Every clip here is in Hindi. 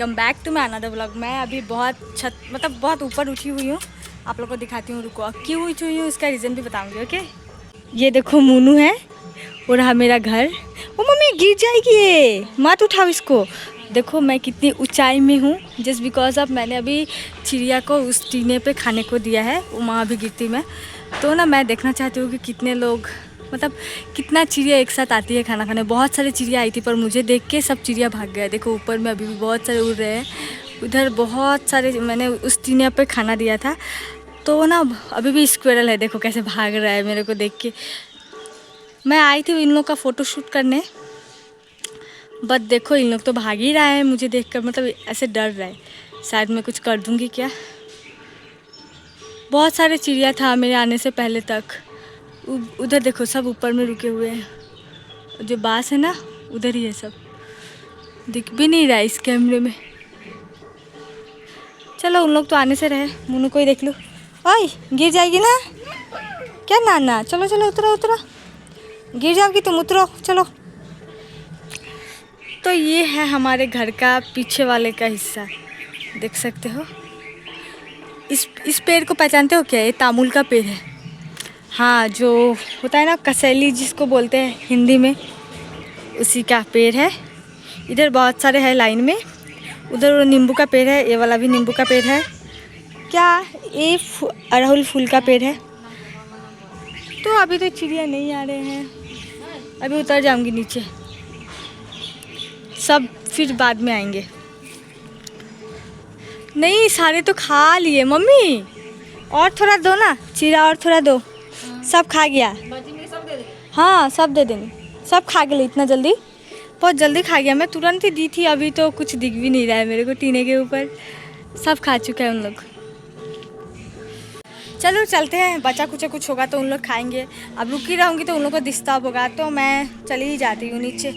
Welcome back to my another vlog. मैं अभी बहुत ऊपर उठी हुई हूँ, आप लोग को दिखाती हूँ। रुको, क्यों उठी हुई हूँ इसका रीज़न भी बताऊँगी। ओके, ये देखो मोनू है और रहा मेरा घर। ओ मम्मी गिर जाएगी, ये मत उठाओ इसको। देखो मैं कितनी ऊंचाई में हूँ, जस्ट बिकॉज अब मैंने अभी चिड़िया को उस टीने पे खाने को दिया है, वहाँ भी गिरती मैं। तो ना मैं देखना चाहती हूँ कि कितने लोग, मतलब कितना चिड़िया एक साथ आती है खाना खाने। बहुत सारी चिड़िया आई थी पर मुझे देख के सब चिड़िया भाग गए। देखो ऊपर में अभी भी बहुत सारे उड़ रहे हैं, उधर बहुत सारे मैंने उस टीने पे खाना दिया था। तो ना अभी भी स्क्वेरल है, देखो कैसे भाग रहा है मेरे को देख के। मैं आई थी इन लोग का फ़ोटोशूट करने, बट देखो इन लोग तो भाग ही रहा है मुझे देखकर, मतलब ऐसे डर रहा है शायद मैं कुछ कर दूँगी क्या। बहुत सारे चिड़िया था मेरे आने से पहले तक। उधर देखो सब ऊपर में रुके हुए हैं, जो बास है ना उधर ही है सब, दिख भी नहीं रहा है इस कैमरे में। चलो उन लोग तो आने से रहे, मुन्नू को ही देख लो। ओए गिर जाएगी ना क्या नाना, चलो चलो उतरो उतरो, गिर जाओगी तुम, उतरो चलो। तो ये है हमारे घर का पीछे वाले का हिस्सा, देख सकते हो। इस पेड़ को पहचानते हो क्या? ये तामुल का पेड़ है। हाँ, जो होता है ना कसैली जिसको बोलते हैं हिंदी में, उसी का पेड़ है। इधर बहुत सारे हैं लाइन में। उधर नींबू का पेड़ है, ये वाला भी नींबू का पेड़ है। क्या ये अड़हुल फूल का पेड़ है। तो अभी तो चिड़िया नहीं आ रहे हैं, अभी उतर जाऊंगी नीचे, सब फिर बाद में आएंगे। नहीं सारे तो खा लिए मम्मी, और थोड़ा दो ना चिड़ा, और थोड़ा दो। सब खा गया। हाँ सब दे देंगे, सब खा गए इतना जल्दी, बहुत जल्दी खा गया। मैं तुरंत ही दी थी, अभी तो कुछ दिख भी नहीं रहा है मेरे को टीने के ऊपर, सब खा चुका है उन लोग। चलो चलते हैं, बचा कुछ कुछ होगा तो उन लोग खाएंगे। अब रुकी रहूँगी तो उन लोग को डिस्टर्ब होगा, तो मैं चली ही जाती हूँ नीचे।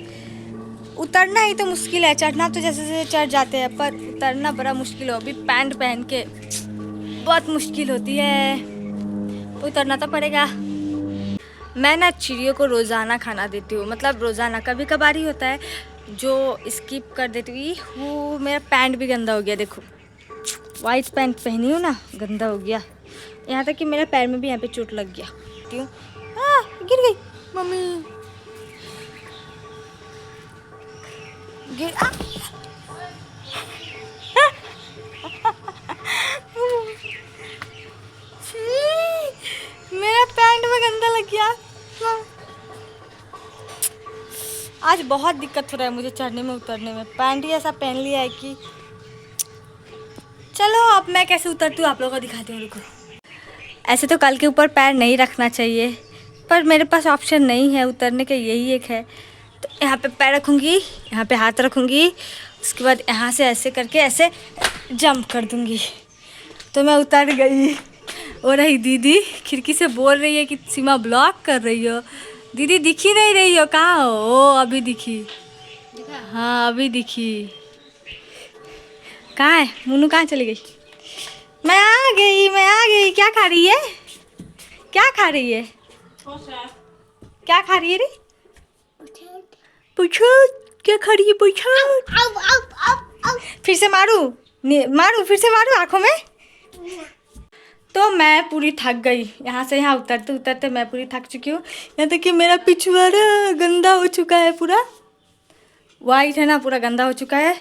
उतरना ही तो मुश्किल है, चढ़ना तो जैसे जैसे चढ़ जाते हैं, पर उतरना बड़ा मुश्किल हो। अभी पैंट पहन के बहुत मुश्किल होती है, उतरना तो पड़ेगा। मैं ना चिड़ियों को रोज़ाना खाना देती हूँ, मतलब रोज़ाना, कभी कभार ही होता है जो स्किप कर देती हूँ। वो मेरा पैंट भी गंदा हो गया, देखो वाइट पैंट पहनी हूँ ना, गंदा हो गया। यहाँ तक कि मेरे पैर में भी यहाँ पे चोट लग गया। क्यों? गिर गई मम्मी, गिर मेरा पैंट में गंदा लग गया। आज बहुत दिक्कत हो रहा है मुझे चढ़ने में उतरने में, पैंट ही ऐसा पहन लिया है कि। चलो अब मैं कैसे उतरती हूँ आप लोगों को दिखाती हूँ, रुको। ऐसे तो कल के ऊपर पैर नहीं रखना चाहिए, पर मेरे पास ऑप्शन नहीं है उतरने का, यही एक है। तो यहाँ पे पैर रखूँगी, यहाँ पे हाथ रखूँगी, उसके बाद यहाँ से ऐसे करके ऐसे जंप कर दूँगी। तो मैं उतर गई। और रही दीदी खिड़की से बोल रही है कि सीमा ब्लॉक कर रही हो। दीदी दिख ही नहीं रही हो, कहाँ हो? ओ अभी दिखी, हाँ अभी दिखी। कहाँ है मुन्नू, कहाँ चली गई? मैं आ गई, मैं आ गई। क्या खा रही है, क्या खा रही है, क्या खा रही है रे? पूछो क्या खा रही है, पूछो। फिर से मारू, मारू फिर से मारू आँखों में। तो मैं पूरी थक गई, यहाँ से यहाँ उतरते उतरते मैं पूरी थक चुकी हूँ। यहाँ तक कि मेरा पिछवाड़ा गंदा हो चुका है, पूरा वाइट है ना, पूरा गंदा हो चुका है।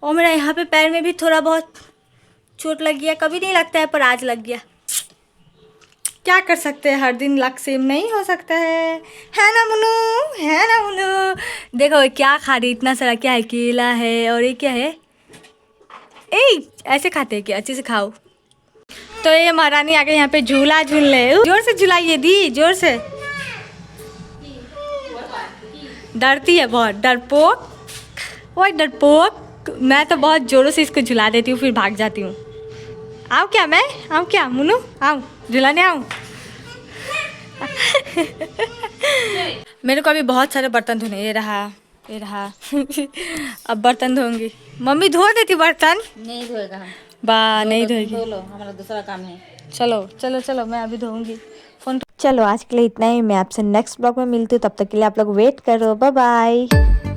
और मेरा यहाँ पे पैर में भी थोड़ा बहुत चोट लग गया, कभी नहीं लगता है पर आज लग गया। क्या कर सकते हैं, हर दिन लक सेम नहीं हो सकता है ना मुन्नू, है ना मुन्नू। देखो क्या खा रही, इतना सारा क्या है, केला है और ये क्या है, ऐसे खाते हैं क्या? अच्छे से खाओ। तो ये महारानी आके यहाँ पे झूला झूल ले, जोर से झुलाइए दी, जोर से। डरती है बहुत, डरपोक, वो डरपोक। मैं तो बहुत जोरों से इसको झुला देती हूँ, फिर भाग जाती हूँ। आऊँ क्या मैं, आऊँ क्या मुन्नू, आऊँ झुलाने आऊँ? मेरे को अभी बहुत सारे बर्तन धोने, ये रहा ये रहा। अब बर्तन धोऊंगी। मम्मी धो देती बर्तन? नहीं धोएगा हम, बा नहीं धोएगी, धो लो, हमारा दूसरा काम है। चलो चलो चलो मैं अभी धोऊंगी फोन। चलो आज के लिए इतना ही, मैं आपसे नेक्स्ट ब्लॉग में मिलती हूँ, तब तक के लिए आप लोग वेट करो। Bye bye.